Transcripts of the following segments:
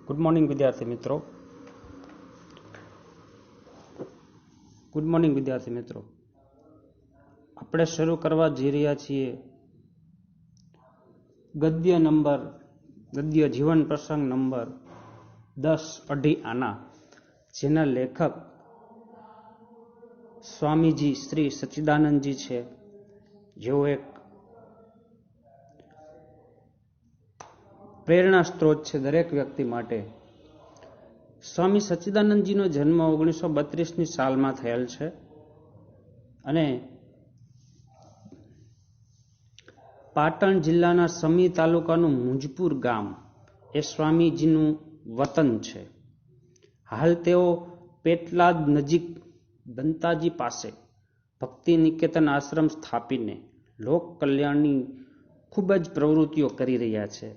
Good morning વિદ્યાર્થી મિત્રો. આપણે શરૂ કરવા જઈ રહ્યા છીએ ગદ્ય જીવન પ્રસંગ નંબર 10 અઢી આના, જેના લેખક સ્વામીજી શ્રી સચ્ચિદાનંદજી છે, જેઓ એક પ્રેરણા સ્ત્રોત છે દરેક વ્યક્તિ માટે. સ્વામી સચ્ચિદાનંદજીનો જન્મ 1932ની સાલમાં થયેલ છે અને પાટણ જિલ્લાના સમી તાલુકાનું મુંજપુર ગામ એ સ્વામીજીનું વતન છે. હાલ તેઓ પેટલાદ નજીક દંતાજી પાસે ભક્તિ નિકેતન આશ્રમ સ્થાપીને લોક કલ્યાણની ખૂબ જ પ્રવૃત્તિઓ કરી રહ્યા છે.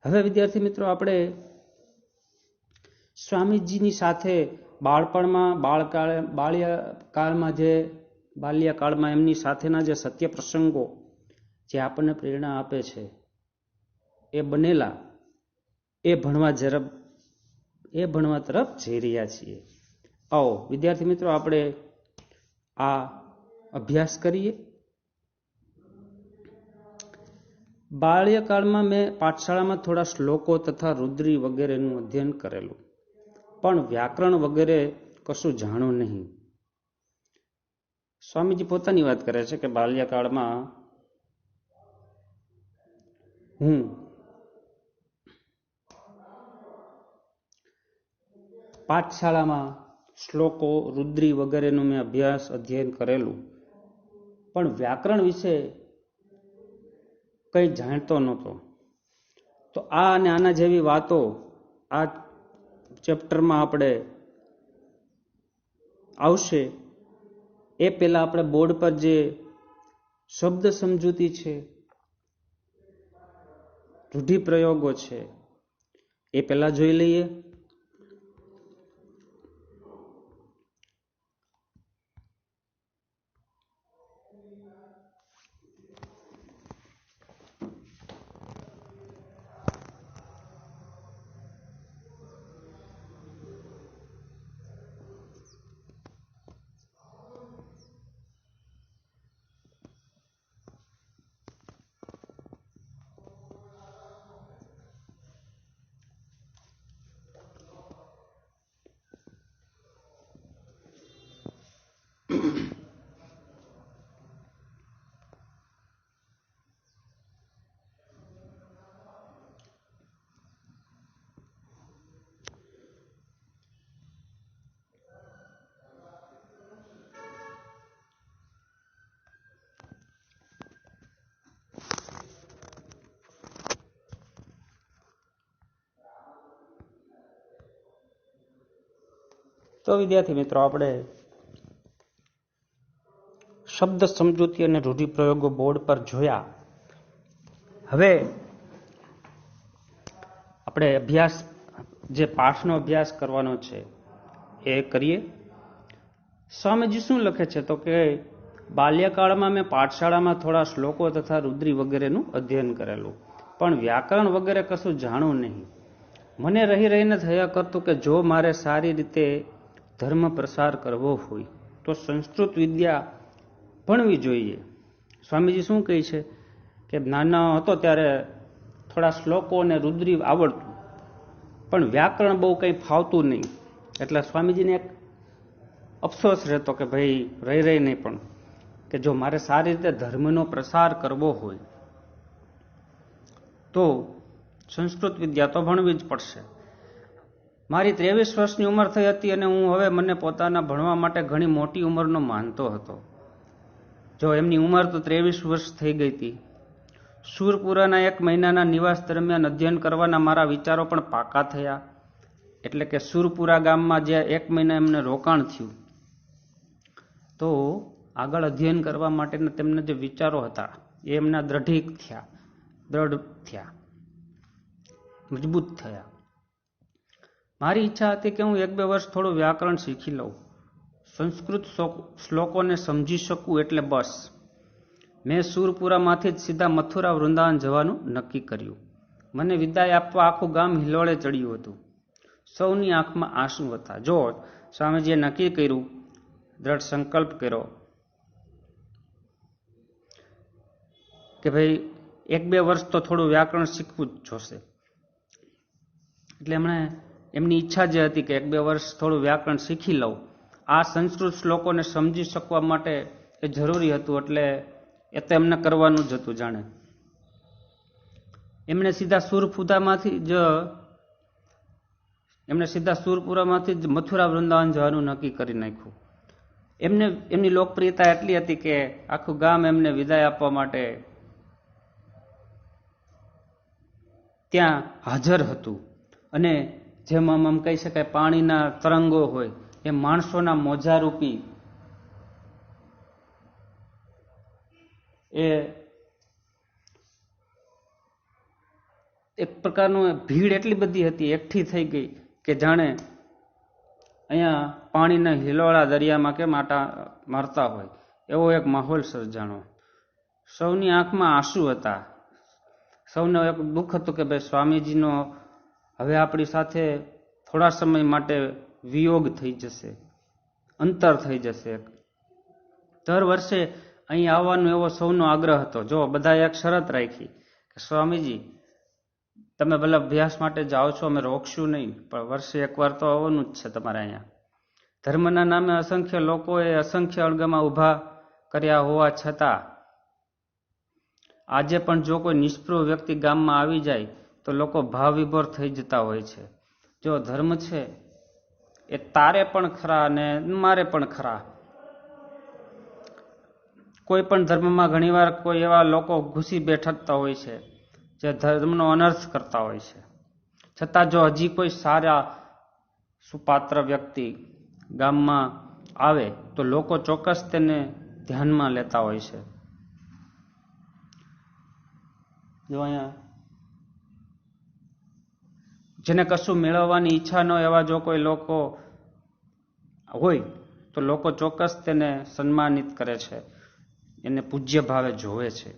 હવે વિદ્યાર્થી મિત્રો, આપણે સ્વામીજીની સાથે બાલ્યકાળમાં એમની સાથેના જે સત્ય પ્રસંગો જે આપણને પ્રેરણા આપે છે એ બનેલા એ ભણવા તરફ જઈ રહ્યા છીએ. આવો વિદ્યાર્થી મિત્રો, આપણે આ અભ્યાસ કરીએ. બાલ્યકાળમાં મેં પાઠશાળામાં થોડા શ્લોકો તથા રુદ્રી વગેરેનું અધ્યયન કરેલું, પણ વ્યાકરણ વગેરે કશું જાણું નહીં. સ્વામીજી પોતાની વાત કરે છે કે બાલ્યકાળમાં હું પાઠશાળામાં શ્લોકો રુદ્રી વગેરેનું મેં અધ્યયન કરેલું, પણ વ્યાકરણ વિશે કંઈ જાણતો નહોતો. તો આ અને આના જેવી વાતો આ ચેપ્ટરમાં આપણે આવશે. એ પહેલા આપણે બોર્ડ પર જે શબ્દ સમજૂતી છે, રૂઢિપ્રયોગો છે, એ પહેલા જોઈ લઈએ. તો વિદ્યાર્થી મિત્રો, આપણે શબ્દ સમજૂતી અને રૂઢિપ્રયોગો બોર્ડ પર જોયા. હવે આપણે જે પાઠનો અભ્યાસ કરવાનો છે એ કરીએ. સ્વામીજી શું લખે છે તો કે બાલ્યકાળમાં મેં પાઠશાળામાં થોડા શ્લોકો તથા રુદ્રી વગેરેનું અધ્યયન કરેલું, પણ વ્યાકરણ વગેરે કશું જાણવું નહીં. મને રહીને થયા કરતું કે જો મારે સારી રીતે ધર્મ પ્રસાર કરવો હોય તો સંસ્કૃત વિદ્યા ભણવી જોઈએ. સ્વામીજી શું કહે છે કે નાનો હતો ત્યારે થોડા શ્લોકો અને રુદ્રી આવડતું, પણ વ્યાકરણ બહુ કંઈ ફાવતું નહીં. એટલે સ્વામીજીને એક અફસોસ રહેતો કે ભાઈ રહી નહીં, પણ કે જો મારે સારી રીતે ધર્મનો પ્રસાર કરવો હોય તો સંસ્કૃત વિદ્યા તો ભણવી જ પડશે. મારી 23 વર્ષની ઉંમર થઈ હતી અને હું હવે મને પોતાના ભણવા માટે ઘણી મોટી ઉંમરનો માનતો હતો. જો એમની ઉંમર તો 23 વર્ષ થઈ ગઈ હતી. સુરપુરાના 1 મહિનાના નિવાસ દરમિયાન અધ્યયન કરવાના મારા વિચારો પણ પાકા થયા. એટલે કે સુરપુરા ગામમાં જે 1 મહિના એમને રોકાણ થયું, તો આગળ અધ્યયન કરવા માટેના તેમના જે વિચારો હતા એ એમના દ્રઢ થયા, મજબૂત થયા. મારી ઈચ્છા હતી કે હું 1-2 વર્ષ થોડું વ્યાકરણ શીખી લઉં, સંસ્કૃત શ્લોકોને સમજી શકું. એટલે બસ મેં સુરપુરામાંથી જ સીધા મથુરા વૃંદાવન જવાનું નક્કી કર્યું. મને વિદાય આપવા આખું ગામ હિલોળે ચડ્યું હતું. સૌની આંખમાં આંસુ હતા. જો સ્વામીજીએ નક્કી કર્યું, દ્રઢ સંકલ્પ કર્યો કે ભાઈ 1-2 વર્ષ તો થોડું વ્યાકરણ શીખવું જ જોશે. એટલે એમની ઈચ્છા જે હતી કે 1-2 વર્ષ થોડું વ્યાકરણ શીખી લઉં, આ સંસ્કૃત શ્લોકોને સમજી શકવા માટે એ જરૂરી હતું. એટલે એ તો એમને કરવાનું જ હતું. જાણે એમણે સીધા સુરપુરામાંથી જ મથુરા વૃંદાવન જવાનું નક્કી કરી નાખ્યું. એમની લોકપ્રિયતા એટલી હતી કે આખું ગામ એમને વિદાય આપવા માટે ત્યાં હાજર હતું. અને જેમ આમ કહી શકાય પાણીના તરંગો હોય એ માણસોના મોજારૂપી એ એક પ્રકારનું ભીડ એટલી બધી હતી, એકઠી થઈ ગઈ કે જાણે અહીંયા પાણીના હિલોળા દરિયામાં કેમ આટા મારતા હોય એવો એક માહોલ સર્જાણો. સૌની આંખમાં આંસુ હતા. સૌને એક દુઃખ હતું કે ભાઈ સ્વામીજીનો હવે આપણી સાથે થોડા સમય માટે વિયોગ થઈ જશે, અંતર થઈ જશે. દર વર્ષે અહીં આવવાનો એવો સૌનો આગ્રહ હતો. જો બધાએ એક શરત રાખી કે સ્વામીજી તમે ભલે અભ્યાસ માટે જાઓ છો, અમે રોકશું નહીં, પણ વર્ષે એકવાર તો આવવાનું જ છે તમારે અહીંયા. ધર્મના નામે અસંખ્ય લોકોએ અસંખ્ય અણગમા ઊભા કર્યા હોવા છતાં આજે પણ જો કોઈ નિષ્પૃહ વ્યક્તિ ગામમાં આવી જાય તો લોકો ભાવ વિભોર થઈ જતા હોય છે. જો ધર્મ છે એ તારે પણ ખરા અને મારે પણ ખરા. કોઈ પણ ધર્મમાં ઘણીવાર કોઈ એવા લોકો ઘૂસી બેઠકતા હોય છે જે ધર્મનો અનર્થ કરતા હોય છે. છતાં જો હજી કોઈ સારા સુપાત્ર વ્યક્તિ ગામમાં આવે તો લોકો ચોક્કસ તેને ધ્યાનમાં લેતા હોય છે. જો અહીંયા જેને કશું મેળવવાની ઈચ્છા ન એવા જો કોઈ લોકો હોય તો લોકો ચોક્કસ તેને સન્માનિત કરે છે, એને પૂજ્ય ભાવે જોવે છે.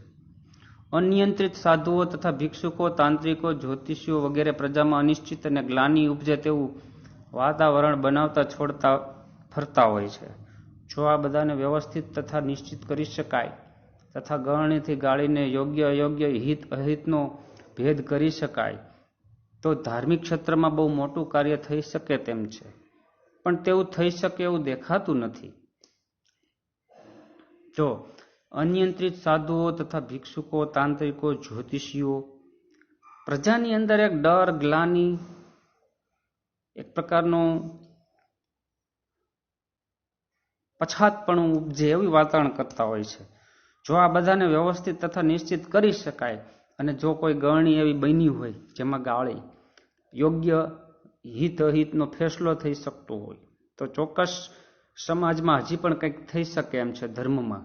અનિયંત્રિત સાધુઓ તથા ભિક્ષુકો, તાંત્રિકો, જ્યોતિષીઓ વગેરે પ્રજામાં અનિશ્ચિત અને ગ્લાનિ ઉપજે તેવું વાતાવરણ બનાવતા છોડતા ફરતા હોય છે. જો આ બધાને વ્યવસ્થિત તથા નિશ્ચિત કરી શકાય તથા ગણનીથી ગાળીને યોગ્ય અયોગ્ય હિત અહિતનો ભેદ કરી શકાય તો ધાર્મિક ક્ષેત્રમાં બહુ મોટું કાર્ય થઈ શકે તેમ છે. પણ તેવું થઈ શકે એવું દેખાતું નથી. જો અનિયંત્રિત સાધુઓ તથા ભિક્ષુકો, તાંત્રિકો, જ્યોતિષીઓ, પ્રજાની અંદર એક ડર, ગ્લાની, એક પ્રકારનું પછાતપણું ઉપજે એવું વાતાવરણ કરતા હોય છે. જો આ બધાને વ્યવસ્થિત તથા નિશ્ચિત કરી શકાય અને જો કોઈ ગરણી એવી બની હોય જેમાં ગાળી યોગ્ય હિત અહિતનો ફેસલો થઈ શકતો હોય તો ચોક્કસ સમાજમાં હજી પણ કંઈક થઈ શકે એમ છે. ધર્મમાં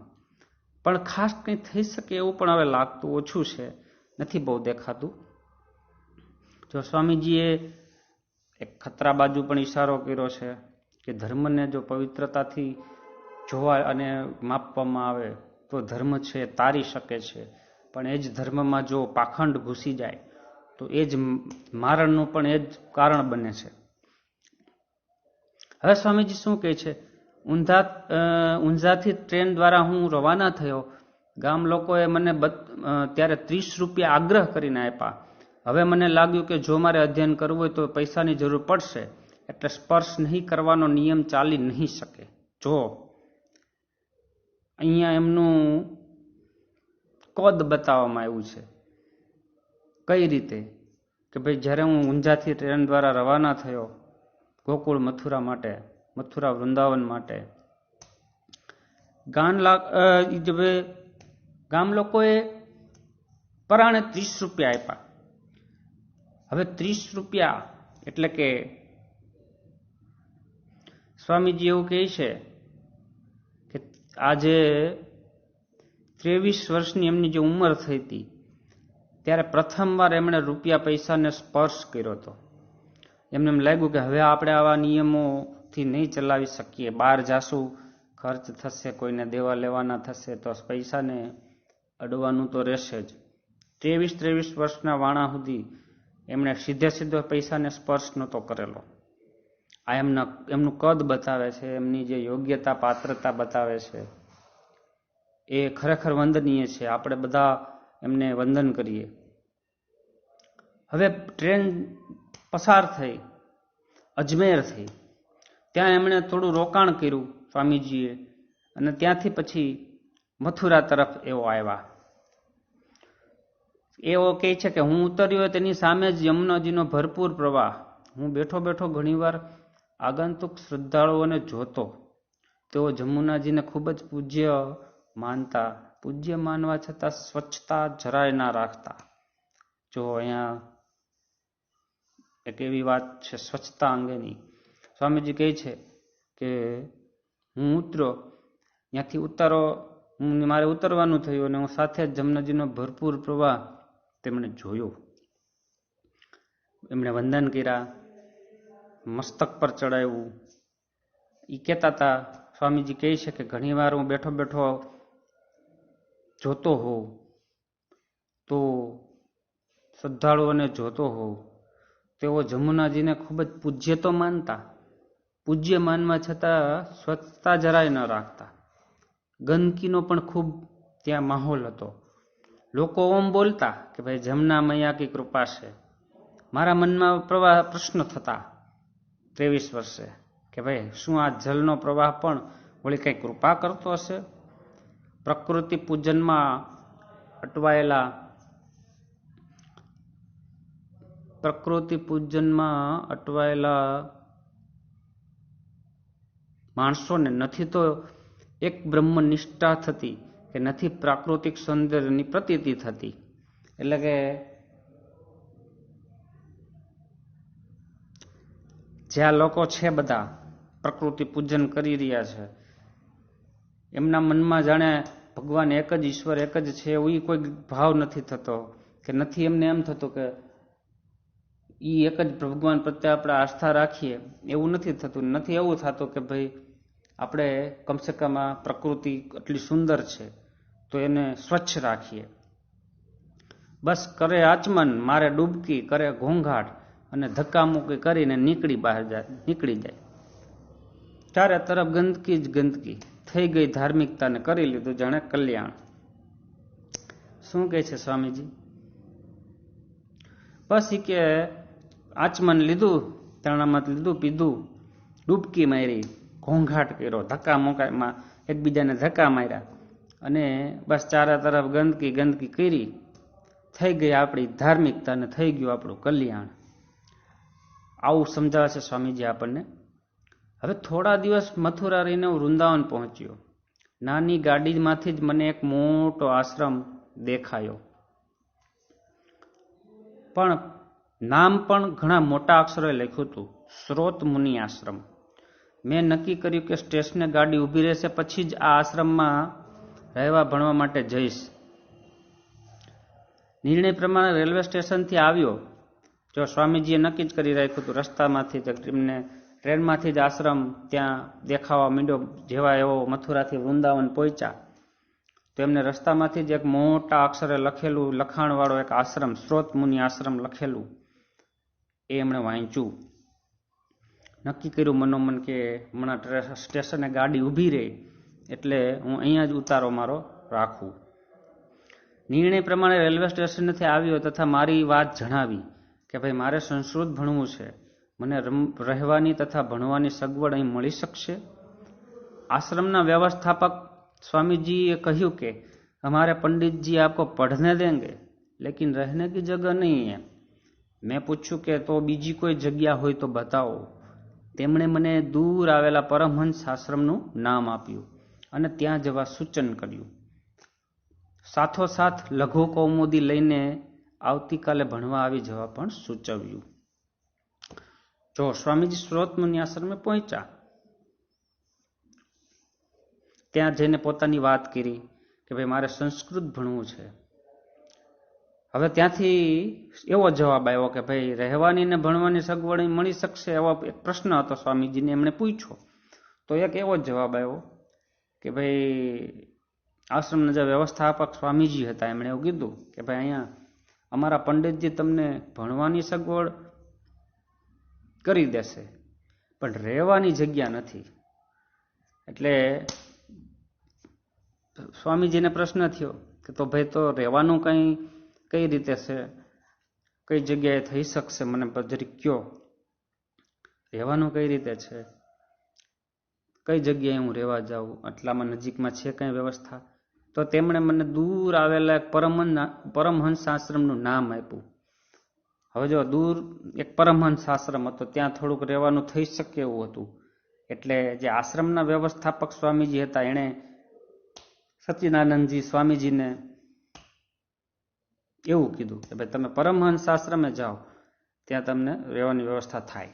પણ ખાસ કંઈ થઈ શકે એવું પણ હવે લાગતું ઓછું છે, નથી બહુ દેખાતું. જો સ્વામીજીએ એક ખતરા બાજુ પણ ઈશારો કર્યો છે કે ધર્મને જો પવિત્રતાથી જોવા અને માપવામાં આવે તો ધર્મ છે તારી શકે છે, પણ એ જ ધર્મમાં જો પાખંડ ઘૂસી જાય તો એ જ મારણનું પણ એ જ કારણ બને છે. હવે સ્વામીજી શું કહે છે? ઊંઝાથી ટ્રેન દ્વારા હું રવાના થયો. ગામ લોકોએ મને ત્યારે 30 રૂપિયા આગ્રહ કરીને આપ્યા. હવે મને લાગ્યું કે જો મારે અધ્યયન કરવું હોય તો પૈસાની જરૂર પડશે, એટલે સ્પર્શ નહીં કરવાનો નિયમ ચાલી નહીં શકે. જો અહીંયા એમનું કદ બતાવવામાં આવ્યું છે. કઈ રીતે કે ભાઈ જ્યારે હું ઊંઝાથી ટ્રેન દ્વારા રવાના થયો ગોકુળ મથુરા માટે, મથુરા વૃંદાવન માટે, ગામ લોકોએ પરાણે 30 રૂપિયા આપ્યા. હવે 30 રૂપિયા એટલે કે સ્વામીજી એવું કહે છે કે આજે 23 વર્ષની એમની જે ઉંમર થઈ હતી ત્યારે પ્રથમવાર એમણે રૂપિયા પૈસાને સ્પર્શ કર્યો હતો. એમને એમ લાગ્યું કે હવે આપણે આવા નિયમોથી નહીં ચલાવી શકીએ. બહાર જાશું, ખર્ચ થશે, કોઈને દેવા લેવાના થશે તો પૈસાને અડવાનું તો રહેશે જ. 23 વર્ષના વાણા સુધી એમણે સીધો પૈસાને સ્પર્શ નહોતો કરેલો. આ એમનું કદ બતાવે છે, એમની જે યોગ્યતા પાત્રતા બતાવે છે, એ ખરેખર વંદનીય છે. આપણે બધા એમને વંદન કરીએ. હવે ટ્રેન પસાર થઈ અજમેરથી. ત્યાં એમણે થોડું રોકાણ કર્યું સ્વામીજીએ, અને ત્યાંથી પછી મથુરા તરફ એવો આવ્યા. એવો કહે છે કે હું ઉતર્યો તેની સામે જ યમુનાજીનો ભરપૂર પ્રવાહ. હું બેઠો બેઠો ઘણીવાર આગંતુક શ્રદ્ધાળુઓને જોતો. તેઓ જમુનાજીને ખૂબ જ પૂજ્ય માનતા. પૂજ્ય માનવા છતાં સ્વચ્છતા જરાય ના રાખતા. જો અહીંયા એક એવી વાત છે સ્વચ્છતા અંગેની. સ્વામીજી કહે છે કે હું ઉતર્યો, ત્યાંથી મારે ઉતરવાનું થયું, અને હું સાથે જ જમનાજીનો ભરપૂર પ્રવાહ તેમણે જોયો. એમણે વંદન કર્યા, મસ્તક પર ચડાવ્યું. એ કહેતા હતા, સ્વામીજી કહે છે કે ઘણીવાર હું બેઠો બેઠો જોતો હોઉં, તો શ્રદ્ધાળુઓને જોતો હોઉં, તેઓ જમુનાજીને ખૂબ જ પૂજ્ય તો માનતા, પૂજ્ય માનવા છતાં સ્વચ્છતા જરાય ન રાખતા. ગંદકીનો પણ ખૂબ ત્યાં માહોલ હતો. લોકો ઓમ બોલતા કે ભાઈ જમના મૈયા કી કૃપા છે. મારા મનમાં પ્રશ્ન થતા 23 વર્ષે કે ભાઈ શું આ જલનો પ્રવાહ પણ વળી કઈ કૃપા કરતો હશે? પ્રકૃતિ પૂજનમાં અટવાયેલા માણસોને નથી તો એક બ્રહ્મનિષ્ઠા થતી કે નથી પ્રાકૃતિક સૌંદર્યની પ્રતીતિ થતી. એટલે કે જ્યાં લોકો છે બધા પ્રકૃતિ પૂજન કરી રહ્યા છે, એમના મનમાં જાણે ભગવાન એક જ, ઈશ્વર એક જ છે એવું કોઈ ભાવ નથી થતો, કે નથી એમને એમ થતું કે ઈ એક જ ભગવાન પ્રત્યે આપણે આસ્થા રાખીએ, એવું નથી થતું. નથી એવું થતું કે ભાઈ આપણે કમસે કમ આ પ્રકૃતિ એટલી સુંદર છે તો એને સ્વચ્છ રાખીએ. બસ કરે આચમન, મારે ડૂબકી, કરે ઘોંઘાટ અને ધક્કામુક્કી કરીને નીકળી જાય. ચારે તરફ ગંદકી જ ગંદકી થઈ ગઈ. ધાર્મિકતાને કરી લીધું જાણે કલ્યાણ. શું કહે છે સ્વામીજી? બસ એ કે આચમન લીધું, તરણામત લીધું, પીધું, ડૂબકી મારી, ઘોંઘાટ કર્યો, ધક્કા મોકામાં એકબીજાને ધક્કા માર્યા, અને બસ ચારે તરફ ગંદકી કરી. થઈ ગઈ આપણી ધાર્મિકતા ને થઈ ગયું આપણું કલ્યાણ. આવું સમજાવે છે સ્વામીજી આપણને. હવે થોડા દિવસ મથુરા રહીને હું વૃંદાવન પહોંચ્યો. નાની ગાડીમાંથી જ મને એક મોટો આશ્રમ દેખાયો, પણ નામ પણ ઘણા મોટા અક્ષરે લખ્યું હતું, સ્રોત મુનિ આશ્રમ. મેં નક્કી કર્યું કે સ્ટેશને ગાડી ઊભી રહેશે પછી જ આ આશ્રમમાં રહેવા ભણવા માટે જઈશ. નિર્ણય પ્રમાણે રેલવે સ્ટેશનથી આવ્યો. જો સ્વામીજીએ નક્કી જ કરી રાખ્યું હતું, રસ્તામાંથી એમને ટ્રેનમાંથી જ આશ્રમ ત્યાં દેખાવા માંડ્યો. જેવા એવો મથુરાથી વૃંદાવન પહોંચ્યા તો એમને રસ્તામાંથી જ એક મોટા અક્ષરે લખેલું, લખાણવાળો એક આશ્રમ, સ્રોત મુનિ આશ્રમ લખેલું, એ એમણે વાંચ્યું. નક્કી કર્યું મનોમન કે હમણાં સ્ટેશને ગાડી ઊભી રહી એટલે હું અહીંયા જ ઉતારો મારો રાખું. નિર્ણય પ્રમાણે રેલવે સ્ટેશનથી આવ્યો તથા મારી વાત જણાવી કે ભાઈ મારે સંસ્કૃત ભણવું છે, મને રહેવાની તથા ભણવાની સગવડ અહીં મળી શકશે? આશ્રમના વ્યવસ્થાપક स्वामीजी કહ્યું કે हमारे पंडित जी आपको पढ़ने देंगे लेकिन रहने की जगह नहीं है. મેં પૂછ્યું કે તો બીજી કોઈ જગ્યા હોય તો બતાવો. તેમણે મને દૂર આવેલા પરમહંસ આશ્રમનું નામ આપ્યું અને ત્યાં જવા સૂચન કર્યું. સાથોસાથ લઘુ કૌમુદી લઈને આવતીકાલે ભણવા આવી જવા પણ સૂચવ્યું. જો સ્વામીજી સ્રોત મુનિ આશ્રમે પહોંચ્યા, ત્યાં જઈને પોતાની વાત કરી કે ભાઈ મારે સંસ્કૃત ભણવું છે. હવે ત્યાંથી એવો જવાબ આવ્યો કે ભાઈ રહેવાની ને ભણવાની સગવડ મળી શકશે? એવો એક પ્રશ્ન હતો સ્વામીજીને, એમણે પૂછ્યો. તો એક એવો જવાબ આવ્યો કે ભાઈ આશ્રમના જે વ્યવસ્થાપક સ્વામીજી હતા એમણે એવું કીધું કે ભાઈ અહીંયા અમારા પંડિતજી તમને ભણવાની સગવડ કરી દેશે, પણ રહેવાની જગ્યા નથી. એટલે સ્વામીજીને પ્રશ્ન થયો કે તો ભાઈ તો રહેવાનું કઈ રીતે છે, કઈ જગ્યાએ થઈ શકશે, મને જરી કયો, રહેવાનું કઈ રીતે છે, કઈ જગ્યાએ હું રહેવા જાઉં, આટલામાં નજીકમાં છે કઈ વ્યવસ્થા? તો તેમણે મને દૂર આવેલા એક પરમહંસ આશ્રમનું નામ આપ્યું. હવે જો દૂર એક પરમહંસ આશ્રમ હતો, ત્યાં થોડુંક રહેવાનું થઈ શકે એવું હતું. એટલે જે આશ્રમના વ્યવસ્થાપક સ્વામીજી હતા એણે સચ્ચિદાનંદજી સ્વામીજીને એવું કીધું કે ભાઈ તમે પરમહંસ આશ્રમે જાઓ, ત્યાં તમને રહેવાની વ્યવસ્થા થાય.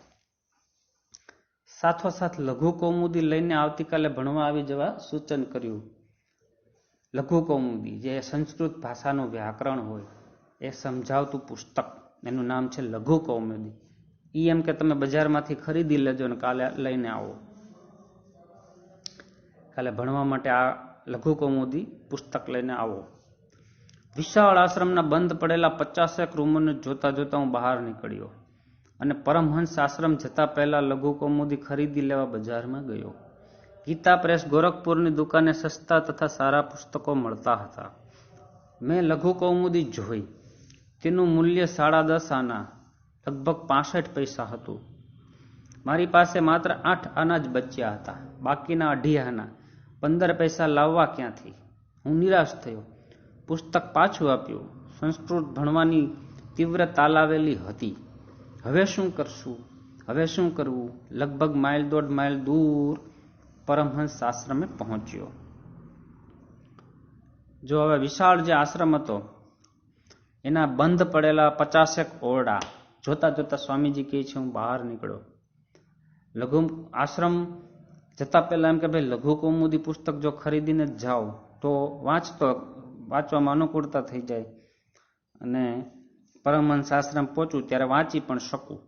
સાથોસાથ લઘુ કૌમુદી લઈને આવતીકાલે ભણવા આવી જવા સૂચન કર્યું. લઘુ કૌમુદી જે સંસ્કૃત ભાષાનું વ્યાકરણ હોય એ સમજાવતું પુસ્તક, એનું નામ છે લઘુ કૌમુદી. એમ કે તમે બજારમાંથી ખરીદી લેજો ને કાલે લઈને આવો. કાલે ભણવા માટે આ લઘુ કૌમુદી પુસ્તક લઈને આવો. વિશાળ આશ્રમના બંધ પડેલા 50 રૂમોને જોતા જોતા હું બહાર નીકળ્યો અને પરમહંસ આશ્રમ જતા પહેલા લઘુ કૌમુદી ખરીદી લેવા બજારમાં ગયો. ગીતા પ્રેસ ગોરખપુરની દુકાને સસ્તા તથા સારા પુસ્તકો મળતા હતા. મેં લઘુ કૌમુદી જોઈ. તેનું મૂલ્ય 10.5 આના, લગભગ 65 પૈસા હતું. મારી પાસે માત્ર 8 આના જ બચ્યા હતા, બાકીના 2.5 આના. 15 પૈસા લાવવા ક્યાંથી? હું નિરાશ થયો. પુસ્તક પાછું આપ્યું. સંસ્કૃત ભણવાની તીવ્ર તાલાવેલી હતી. હવે શું કરશું? હવે શું કરવું? લગભગ 1.5 માઇલ દૂર પરમહંસ આશ્રમે પહોંચ્યો. જો હવે વિશાળ જે આશ્રમ હતો એના બંધ પડેલા 50 ઓરડા જોતા જોતા સ્વામીજી કહે છે હું બહાર નીકળ્યો. લઘુ આશ્રમ જતા પહેલા એમ કે ભાઈ લઘુ કૌમુદી પુસ્તક જો ખરીદીને જ જાઓ તો વાંચવામાં અનુકૂળતા થઈ જાય અને પરમહંસ આશ્રમ પહોંચું ત્યારે વાંચી પણ શકું.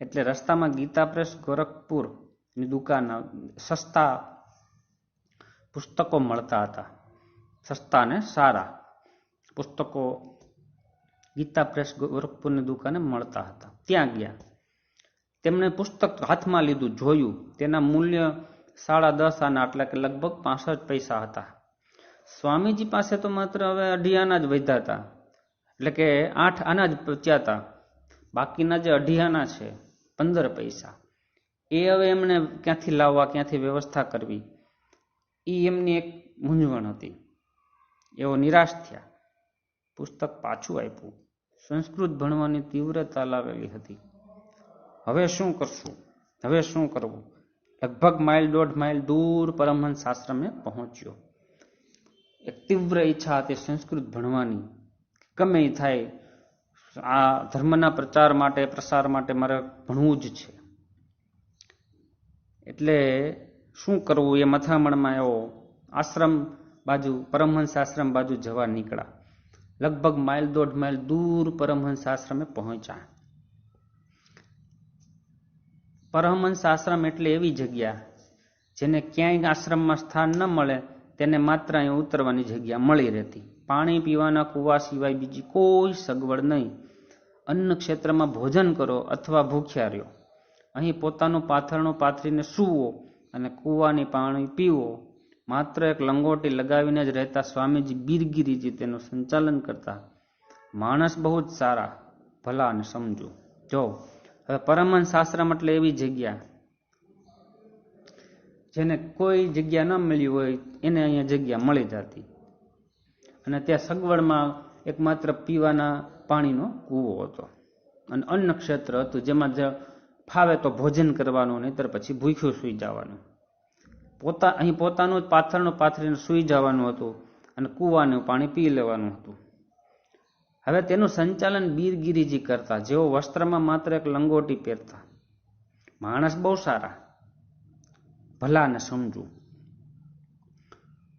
એટલે રસ્તામાં ગીતા પ્રેસ ગોરખપુરની દુકાન સસ્તા પુસ્તકો મળતા હતા. સસ્તા ને સારા પુસ્તકો ગીતા પ્રેસ ગોરખપુરની દુકાને મળતા હતા. ત્યાં ગયા. તેમણે પુસ્તક હાથમાં લીધું, જોયું. તેના મૂલ્ય 10.5 આના એટલે કે લગભગ 65 પૈસા હતા. સ્વામીજી પાસે તો માત્ર હવે 2.5 આના જ વધ્યા હતા, એટલે કે 8 આના જ બચ્યા હતા. બાકીના જે 2.5 આના છે 15 પૈસા, એ હવે એમણે ક્યાંથી લાવવા, ક્યાંથી વ્યવસ્થા કરવી, એ એમની એક મૂંઝવણ હતી. એવો નિરાશ થયા. પુસ્તક પાછું આપ્યું. સંસ્કૃત ભણવાની તીવ્રતા લાવેલી હતી. હવે શું કરશું? હવે શું કરવું? લગભગ 1.5 માઇલ દૂર પરમહંસ આશ્રમે પહોંચ્યો. એક તીવ્ર ઈચ્છા હતી સંસ્કૃત ભણવાની. ગમે એ થાય, આ ધર્મના પ્રસાર માટે મારે ભણવું જ છે. એટલે શું કરવું એ મથામણમાં એવો આશ્રમ બાજુ, પરમહંસ આશ્રમ બાજુ જવા નીકળ્યા. લગભગ 1.5 માઇલ દૂર પરમહંસ આશ્રમે પહોંચ્યા. પરમહંસ આશ્રમ એટલે એવી જગ્યા જેને ક્યાંય આશ્રમમાં સ્થાન ન મળે તેને માત્ર અહીં ઉતરવાની જગ્યા મળી રહેતી. પાણી પીવાના કૂવા સિવાય બીજી કોઈ સગવડ નહીં. અન્ન ક્ષેત્રમાં ભોજન કરો અથવા ભૂખ્યા રહ્યો. અહીં પોતાનું પાથરણું પાથરીને સૂવો અને કૂવાની પાણી પીવો. માત્ર એક લંગોટી લગાવીને જ રહેતા સ્વામીજી બીરગીરીજી તેનું સંચાલન કરતા. માણસ બહુ જ સારા, ભલા અને સમજુ. જો હવે પરમહંસ આશ્રમ એટલે એવી જગ્યા જેને કોઈ જગ્યા ન મળી હોય એને અહીંયા જગ્યા મળી જતી. અને ત્યાં સગવડમાં એકમાત્ર પીવાના પાણીનો કૂવો હતો અને અન્ન ક્ષેત્ર હતું જેમાં ફાવે તો ભોજન કરવાનું, નહીતર પછી ભૂખ્યું સૂઈ જવાનું. અહીં પોતાનું જ પાથરણું પાથરીને સૂઈ જવાનું હતું અને કૂવાનું પાણી પી લેવાનું હતું. હવે તેનું સંચાલન બીરગીરીજી કરતા, જેઓ વસ્ત્રમાં માત્ર એક લંગોટી પહેરતા. માણસ બહુ સારા, ભલા ને સમજુ.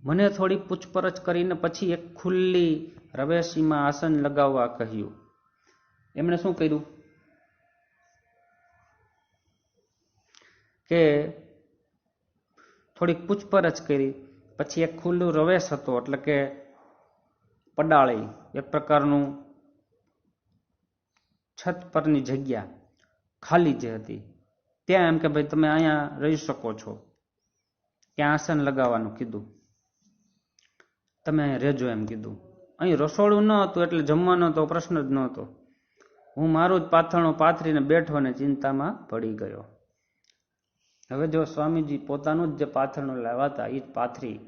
મને થોડી પૂછપરછ કરીને પછી એક ખુલ્લી રવેશીમાં આસન લગાવવા કહ્યું. એમણે શું કર્યું કે થોડીક પૂછપરછ કરી. પછી એક ખુલ્લું રવેશ હતો, એટલે કે પડાળી, એક પ્રકારનું છત પરની જગ્યા ખાલી જે હતી ત્યાં એમ કે ભાઈ તમે અહીંયા રહી શકો છો, ત્યાં આસન લગાવવાનું કીધું, તમે અહીંયા રહેજો એમ કીધું. અહીં રસોડું ન હતું એટલે જમવાનો તો પ્રશ્ન જ નહોતો. હું મારું જ પાથરણું પાથરીને બેઠો અને ચિંતામાં પડી ગયો. હવે જો સ્વામીજી પોતાનું જ જે પાથરણું લાવ્યા હતા એ જ પાથરી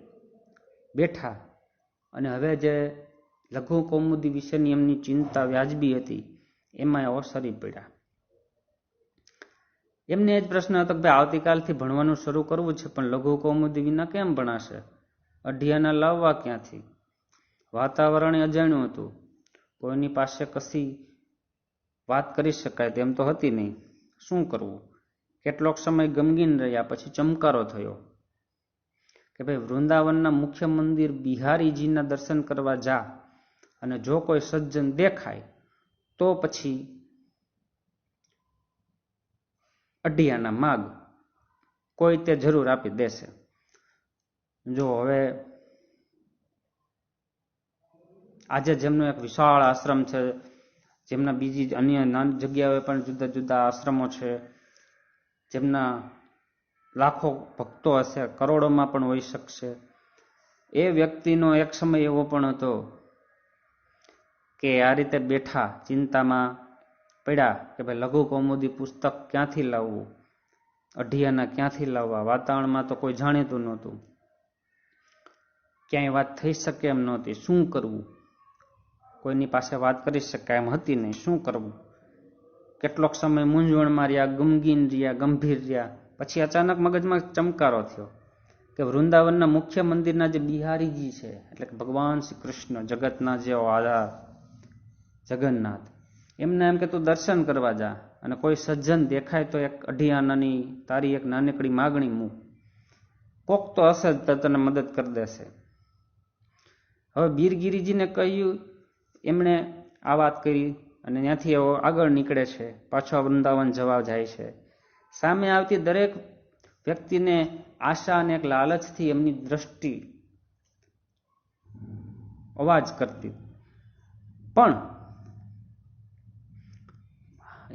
બેઠા અને હવે જે લઘુ કૌમુદી વિશેની એમની ચિંતા વ્યાજબી હતી એમાં અવસરી પડ્યા. એમને એ જ પ્રશ્ન હતો કે ભાઈ આવતીકાલથી ભણવાનું શરૂ કરવું છે, પણ લઘુ કૌમુદી વિના કેમ ભણાશે? અઢિયાના લાવવા ક્યાંથી? વાતાવરણ અજાણ્યું હતું, કોઈની પાસે કશી વાત કરી શકાય તેમ તો હતી નહીં. શું કરવું? કેટલોક સમય ગમગીન રહ્યા પછી ચમકારો થયો કે ભાઈ વૃંદાવનના મુખ્ય મંદિર બિહારીજીના દર્શન કરવા જા અને જો કોઈ સજ્જન દેખાય તો પછી અઢિયાના માગ, કોઈ તે જરૂર આપી દેશે. જો હવે આજે જેમનો એક વિશાળ આશ્રમ છે, જેમના બીજી અન્ય નાની જગ્યાએ પણ જુદા જુદા આશ્રમો છે, જેમના લાખો ભક્તો હશે, કરોડોમાં પણ હોઈ શકશે, એ વ્યક્તિનો એક સમય એવો પણ હતો કે આ રીતે બેઠા ચિંતામાં પડ્યા કે ભાઈ લઘુ કૌમુદી પુસ્તક ક્યાંથી લાવવું, અઢિયાના ક્યાંથી લાવવા? વાતાવરણમાં તો કોઈ જાણીતું નહોતું, ક્યાંય વાત થઈ શકે એમ નહોતી. શું કરવું? કોઈની પાસે વાત કરી શકાય એમ હતી નહીં. શું કરવું? કેટલોક સમય મૂંઝવણમાં રહ્યા, ગમગીન રહ્યા, ગંભીર રહ્યા. પછી અચાનક મગજમાં ચમકારો થયો કે વૃંદાવનના મુખ્ય મંદિરના જે બિહારીજી છે, એટલે કે ભગવાન શ્રી કૃષ્ણ, જગતના જે આધાર જગન્નાથ, એમને એમ કે તું દર્શન કરવા જા અને કોઈ સજ્જન દેખાય તો એક અઢિયાનાની તારી એક નાનકડી માગણી મૂક, કોક તો હશે જ તો તને મદદ કરી દેશે. હવે બીરગીરીજીને કહ્યું, એમણે આ વાત કરી અને ત્યાંથી આગળ નીકળે છે, પાછો વૃંદાવન જવા જાય છે. સામે આવતી દરેક વ્યક્તિને આશા અને એક લાલચથી એમની દ્રષ્ટિ અવાજ કરતી, પણ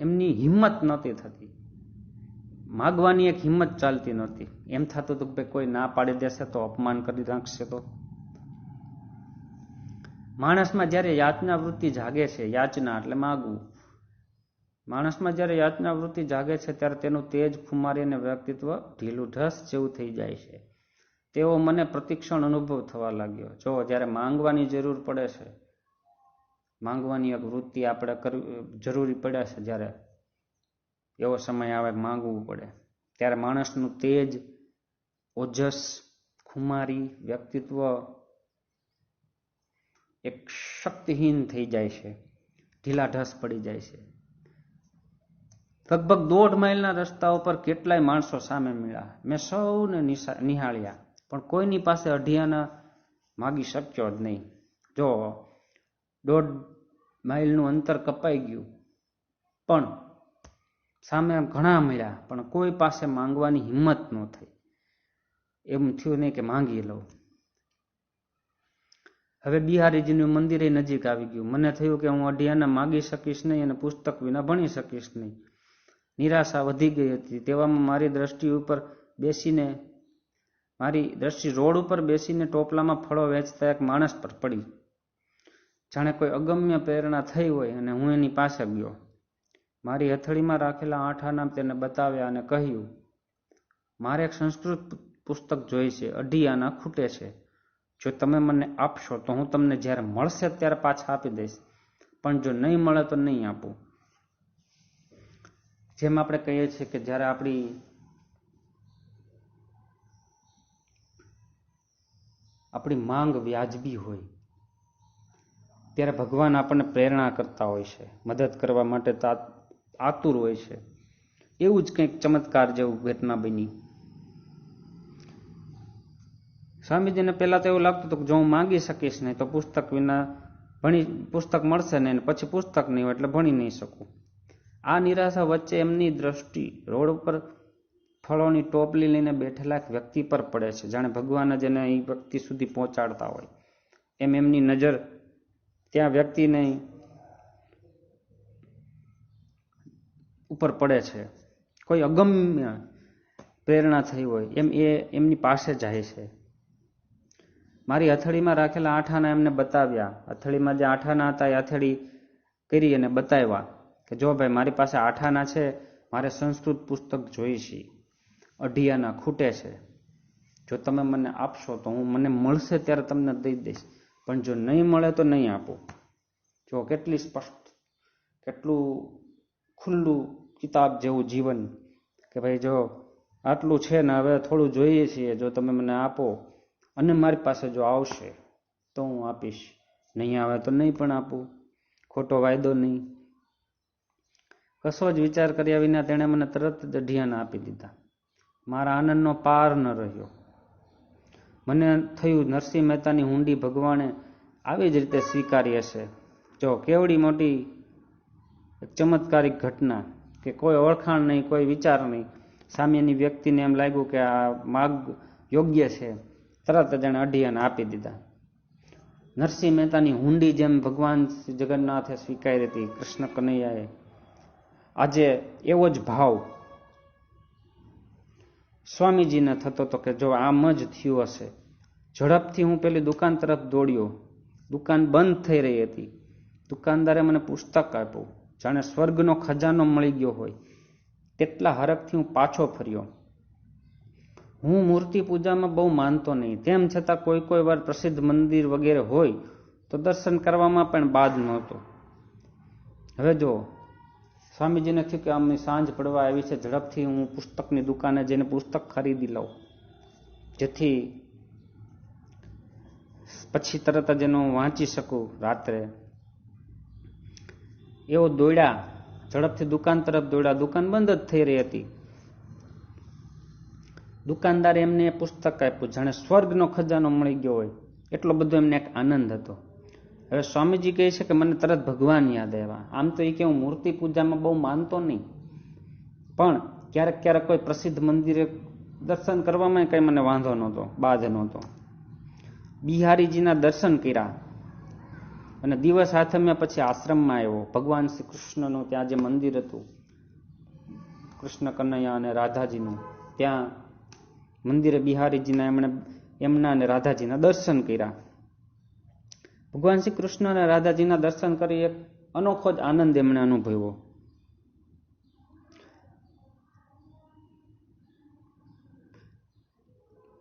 એમની હિંમત નહોતી થતી. માગવાની એક હિંમત ચાલતી નહોતી. એમ થતું હતું કે કોઈ ના પાડી દેશે તો, અપમાન કરી નાખશે તો. માણસમાં જ્યારે યાચના વૃત્તિ જાગે છે, યાચના એટલે માગવું, માણસમાં જ્યારે યાચના વૃત્તિ જાગે છે ત્યારે તેનું તેજ ખુમારી અને વ્યક્તિત્વ ઢીલું ઢસ જેવું થઈ જાય છે. તેવો મને પ્રતિક્ષણ અનુભવ થવા લાગ્યો. જો જ્યારે માંગવાની જરૂર પડે છે, માંગવાની એક વૃત્તિ આપણે કરવી જરૂરી પડે છે, જ્યારે એવો સમય આવે માંગવું પડે, ત્યારે માણસનું તેજ, ઓજસ, ખુમારી, વ્યક્તિત્વ એક શક્તિહીન થઈ જાય છે, ઢીલા ઢસ પડી જાય છે. લગભગ 1.5 માઇલના રસ્તા ઉપર કેટલાય માણસો સામે મળ્યા. મેં સૌને નિહાળ્યા, પણ કોઈની પાસે અઢિયાના માગી શક્યો જ નહીં. જો 1.5 માઇલનું અંતર કપાઈ ગયું, પણ સામે ઘણા મળ્યા, પણ કોઈ પાસે માંગવાની હિંમત ન થઈ. એમ થયું નહીં કે માંગી લઉં. હવે બિહારીજીનું મંદિરે નજીક આવી ગયું. મને થયું કે હું અઢિયાના માગી શકીશ નહીં અને પુસ્તક વિના ભણી શકીશ નહીં. નિરાશા વધી ગઈ હતી. તેવામાં મારી દ્રષ્ટિ રોડ ઉપર બેસીને ટોપલામાં ફળો વેચતા એક માણસ પર પડી. જાણે કોઈ અગમ્ય પ્રેરણા થઈ હોય અને હું એની પાસે ગયો. મારી હથેળીમાં રાખેલા 8 આના તેને બતાવ્યા અને કહ્યું, મારે એક સંસ્કૃત પુસ્તક જોઈ છે, અઢિયાના ખૂટે છે. જો તમે મને આપશો તો હું તમને જ્યારે મળશે ત્યારે પાછા આપી દઈશ, પણ જો નહીં મળે તો નહીં આપું. જેમ આપણે કહીએ છીએ કે જ્યારે આપણી માંગ વ્યાજબી હોય ત્યારે ભગવાન આપણને પ્રેરણા કરતા હોય છે, મદદ કરવા માટે આતુર હોય છે. એવું જ કંઈક ચમત્કાર જેવું ઘટના બની. સ્વામીજીને પહેલા તો એવું લાગતું હતું કે જો હું માંગી શકીશ નહીં તો પુસ્તક મળશે નહીં, પછી પુસ્તક નહીં હોય એટલે ભણી નહીં શકું. આ નિરાશા વચ્ચે એમની દ્રષ્ટિ રોડ ઉપર ફળોની ટોપલી લઈને બેઠેલા એક વ્યક્તિ પર પડે છે. જાણે ભગવાન જ એને એ વ્યક્તિ સુધી પહોંચાડતા હોય એમ એમની નજર ત્યાં વ્યક્તિને ઉપર પડે છે, કોઈ અગમ્ય પ્રેરણા થઈ હોય એમ એ એમની પાસે જાય છે. મારી હથેળીમાં રાખેલા આઠાના એમને બતાવ્યા. હથેળીમાં જે આઠાના હતા એ હથેળી કરી અને બતાવ્યા કે જો ભાઈ મારી પાસે આઠાના છે, મારે સંસ્કૃત પુસ્તક જોઈ છે, અઢિયાના ખૂટે છે, જો તમે મને આપશો તો હું મને મળશે ત્યારે તમને દઈ દઈશ, પણ જો નહીં મળે તો નહીં આપું. જો કેટલી સ્પષ્ટ, કેટલું ખુલ્લું કિતાબ જેવું જીવન કે ભાઈ જો આટલું છે ને હવે થોડું જોઈએ છીએ, જો તમે મને આપો અને મારી પાસે જો આવશે તો હું આપીશ, નહીં આવે તો નહીં પણ આપું, ખોટો વાયદો નહીં. કશો જ વિચાર કર્યા વિના તેણે મને તરત જ અઢિયાના આપી દીધા. મારા આનંદનો પાર ન રહ્યો. મને થયું નરસિંહ મહેતાની હુંડી ભગવાને આવી જ રીતે સ્વીકારી હશે. જો કેવડી મોટી ચમત્કારિક ઘટના કે કોઈ ઓળખાણ નહીં, કોઈ વિચાર નહીં, સામેની વ્યક્તિને એમ લાગ્યું કે આ માગ યોગ્ય છે, તરત જ એણે અઢિયાના આપી દીધા. નરસિંહ મહેતાની હુંડી જેમ ભગવાન શ્રી જગન્નાથે સ્વીકારી હતી, કૃષ્ણ કનૈયાએ, આજે એવો જ ભાવ સ્વામીજીને થતો હતો કે જો આમ જ થયું હશે. ઝડપથી હું પેલી દુકાન તરફ દોડ્યો. દુકાન બંધ થઈ રહી હતી. દુકાનદારે મને પુસ્તક આપ્યું, જાણે સ્વર્ગનો ખજાનો મળી ગયો હોય તેટલા હરખથી હું પાછો ફર્યો. હું મૂર્તિ પૂજામાં બહુ માનતો નહીં, તેમ છતાં કોઈ વાર પ્રસિદ્ધ મંદિર વગેરે હોય તો દર્શન કરવામાં પણ બાદ નહોતો. હવે જો સ્વામીજીને થયું કે આમની સાંજ પડવા આવી છે, ઝડપથી હું પુસ્તકની દુકાને જઈને પુસ્તક ખરીદી લઉં, જેથી પછી તરત જ એનું વાંચી શકું રાત્રે. એવો દોડ્યા, ઝડપથી દુકાન તરફ દોડ્યા. દુકાન બંધ જ થઈ રહી હતી. દુકાનદારે એમને પુસ્તક આપ્યું, જાણે સ્વર્ગનો ખજાનો મળી ગયો હોય એટલો બધો એમને એક આનંદ હતો. હવે સ્વામીજી કહે છે કે મને તરત ભગવાન યાદ આવ્યા. આમ તો એ કે હું મૂર્તિ પૂજામાં બહુ માનતો નહીં, પણ ક્યારેક ક્યારેક કોઈ પ્રસિદ્ધ મંદિરે દર્શન કરવામાં કંઈ મને વાંધો નહોતો, બાધ નહોતો. બિહારીજીના દર્શન કર્યા અને દિવસ આથમ્યા પછી આશ્રમમાં આવ્યો. ભગવાન શ્રી કૃષ્ણનું ત્યાં જે મંદિર હતું, કૃષ્ણ કનૈયા અને રાધાજીનું, ત્યાં મંદિરે બિહારીજીના એમના અને રાધાજીના દર્શન કર્યા. ભગવાન શ્રી કૃષ્ણ અને રાધાજીના દર્શન કરી એક અનોખો જ આનંદ એમણે અનુભવ્યો.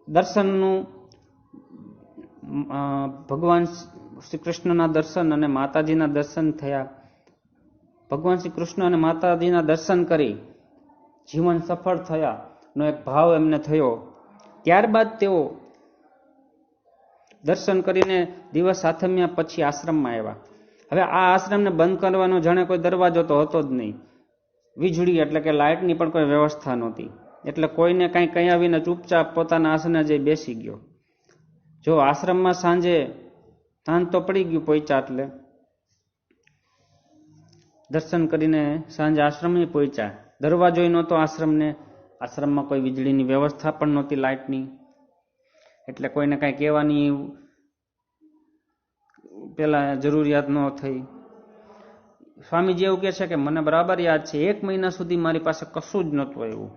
દર્શનનું ભગવાન શ્રી કૃષ્ણના દર્શન અને માતાજીના દર્શન થયા. ભગવાન શ્રી કૃષ્ણ અને માતાજીના દર્શન કરી જીવન સફળ થયા નો એક ભાવ એમને થયો. ત્યારબાદ તેઓ દર્શન કરીને દિવસ આથમ્યા પછી આશ્રમમાં આવ્યા. હવે આ આશ્રમને બંધ કરવાનો જાણે કોઈ દરવાજો તો હતો જ નહીં. વીજળી એટલે કે લાઇટની પણ કોઈ વ્યવસ્થા નહોતી, એટલે કોઈને કાંઈ કહ્યા વિના ચૂપચાપ પોતાના આસને જઈ બેસી ગયો. જો આશ્રમમાં સાંજ તો પડી ગયું પહોંચ્યા, એટલે દર્શન કરીને સાંજે આશ્રમે પહોંચ્યા. દરવાજો નહોતો આશ્રમને, આશ્રમમાં કોઈ વીજળીની વ્યવસ્થા પણ નહોતી, લાઇટની, એટલે કોઈને કાંઈ કહેવાની પેલા જરૂરિયાત ન થઈ. સ્વામીજી એવું કહે છે કે મને બરાબર યાદ છે, 1 મહિના સુધી મારી પાસે કશું જ નહોતું આવ્યું.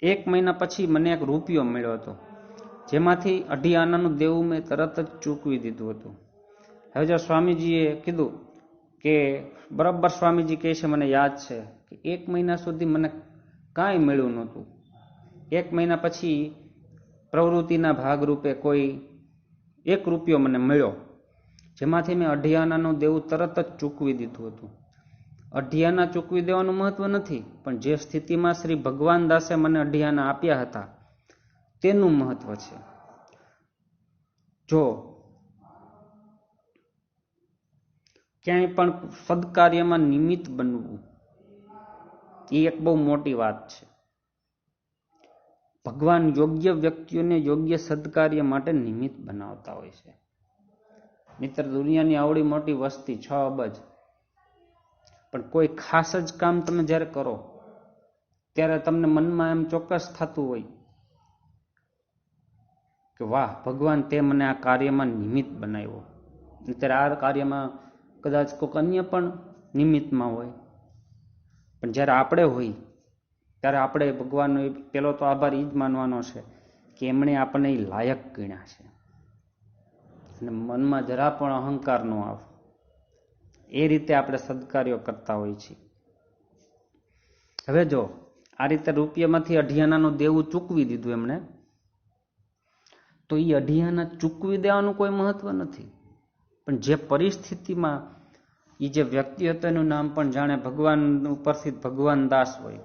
1 મહિના પછી મને એક રૂપિયો મળ્યો હતો, જેમાંથી 2.5 આનાનું દેવું મેં તરત જ ચૂકવી દીધું હતું. હવે જો સ્વામીજીએ કીધું કે બરાબર, સ્વામીજી કહે છે મને યાદ છે કે 1 મહિના સુધી મને કાંઈ મળ્યું નહોતું. 1 મહિના પછી પ્રવૃત્તિના ભાગરૂપે કોઈ 1 રૂપિયો મને મળ્યો, જેમાંથી મેં 2.5 આનાનું દેવું તરત જ ચૂકવી દીધું હતું. 2.5 આના ચૂકવી દેવાનું મહત્વ નથી, પણ જે સ્થિતિમાં શ્રી ભગવાન દાસે મને 2.5 આના આપ્યા હતા તેનું મહત્વ છે. જો ક્યાંય પણ સદકાર્યમાં નિમિત્ત બનવું એ એક બહુ મોટી વાત છે. ભગવાન યોગ્ય વ્યક્તિઓને યોગ્ય સદકાર્ય માટે નિમિત્ત બનાવતા હોય છે. મિત્ર, દુનિયાની આવડી મોટી વસ્તી 6 અબજ, પણ કોઈ ખાસ જ કામ તમે જ્યારે કરો ત્યારે તમને મનમાં એમ ચોક્કસ થતું હોય કે વાહ ભગવાન, તે મને આ કાર્યમાં નિમિત્ત બનાવ્યો. ત્યારે આ કાર્યમાં કદાચ કોઈક અન્ય પણ નિમિત્તમાં હોય. પણ જ્યારે આપણે હોય ત્યારે આપણે ભગવાનનો પેલો તો આભાર એ જ માનવાનો છે કે એમણે આપણને એ લાયક ગણ્યા છે અને મનમાં જરા પણ અહંકાર ન આવે. એ રીતે આપણે સદકાર્યો કરતા હોઈએ છીએ. હવે જો આ રીતે રૂપિયામાંથી અઢિયાનાનું દેવું ચૂકવી દીધું એમણે, તો એ અઢિયાના ચૂકવી દેવાનું કોઈ મહત્વ નથી. પણ જે પરિસ્થિતિમાં એ જે વ્યક્તિ હતો એનું નામ પણ જાણે ભગવાન ઉપરથી ભગવાન દાસ હોય,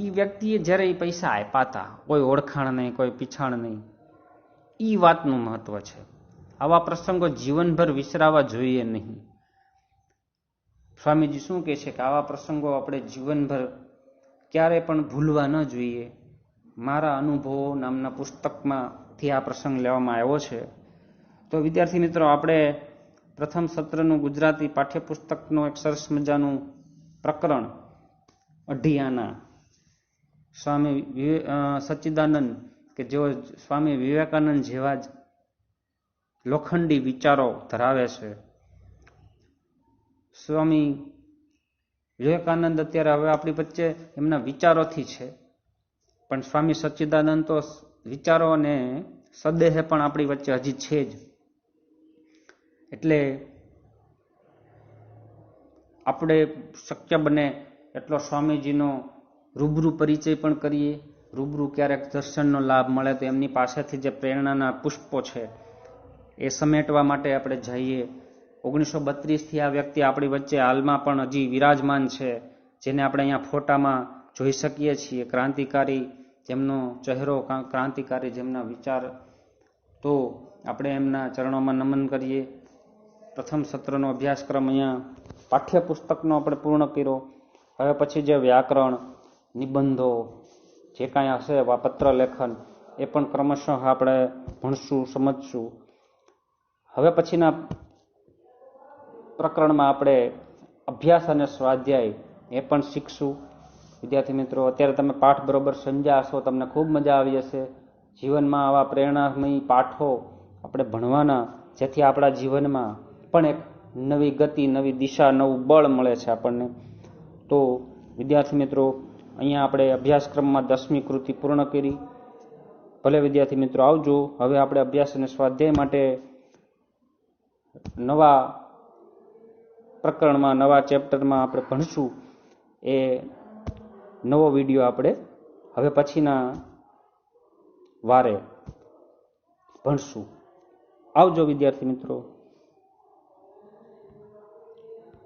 એ વ્યક્તિએ જ્યારે એ પૈસા આપ્યા હતા, કોઈ ઓળખાણ નહીં, કોઈ પીછાણ નહીં, એ વાતનું મહત્વ છે. આવા પ્રસંગો જીવનભર વિસરાવા જોઈએ નહીં. સ્વામીજી શું કહે છે કે આવા પ્રસંગો આપણે જીવનભર ક્યારે પણ ભૂલવા ન જોઈએ. મારા અનુભવો નામના પુસ્તકમાંથી આ પ્રસંગ લેવામાં આવ્યો છે. તો વિદ્યાર્થી મિત્રો, આપણે પ્રથમ સત્રનું ગુજરાતી પાઠ્યપુસ્તકનું એક સરસ મજાનું પ્રકરણ અઢિયાના સ્વામી સચ્ચિદાનંદ કે જેઓ સ્વામી વિવેકાનંદ જેવા જ લોખંડી વિચારો ધરાવે છે. સ્વામી વિવેકાનંદ અત્યારે હવે આપણી વચ્ચે એમના વિચારોથી છે, પણ સ્વામી સચ્ચિદાનંદ તો વિચારો અને સદેહે પણ આપણી વચ્ચે હજી છે જ. એટલે આપણે શક્ય બને એટલો સ્વામીજીનો રૂબરૂ પરિચય પણ કરીએ. રૂબરૂ ક્યારેક દર્શનનો લાભ મળે તો એમની પાસેથી જે પ્રેરણાના પુષ્પો છે એ સમેટવા માટે આપણે જઈએ. 1932થી આ વ્યક્તિ આપણી વચ્ચે હાલમાં પણ હજી વિરાજમાન છે, જેને આપણે અહીંયા ફોટામાં જોઈ શકીએ છીએ. ક્રાંતિકારી જેમનો ચહેરો, ક્રાંતિકારી જેમના વિચાર. તો આપણે એમના ચરણોમાં નમન કરીએ. પ્રથમ સત્રનો અભ્યાસક્રમ અહીંયા પાઠ્યપુસ્તકનો આપણે પૂર્ણ કર્યો. હવે પછી જે વ્યાકરણ, નિબંધો જે કાંઈ હશે, પત્ર લેખન, એ પણ ક્રમશઃ આપણે ભણશું, સમજશું. હવે પછીના પ્રકરણમાં આપણે અભ્યાસ અને સ્વાધ્યાય એ પણ શીખશું. વિદ્યાર્થી મિત્રો, અત્યારે તમે પાઠ બરોબર સમજ્યા હશો, તમને ખૂબ મજા આવી હશે. જીવનમાં આવા પ્રેરણામય પાઠો આપણે ભણવાના, જેથી આપણા જીવનમાં પણ એક નવી ગતિ, નવી દિશા, નવું બળ મળે છે આપણને. તો વિદ્યાર્થી મિત્રો, અહીંયા આપણે અભ્યાસક્રમમાં 10મી કૃતિ પૂર્ણ કરી. ભલે વિદ્યાર્થી મિત્રો, આવજો. હવે આપણે અભ્યાસ અને સ્વાધ્યાય માટે નવા પ્રકરણમાં, નવા ચેપ્ટરમાં આપણે ભણશું. એ નવો વિડીયો આપણે હવે પછીના વારે ભણશું. આવજો વિદ્યાર્થી મિત્રો.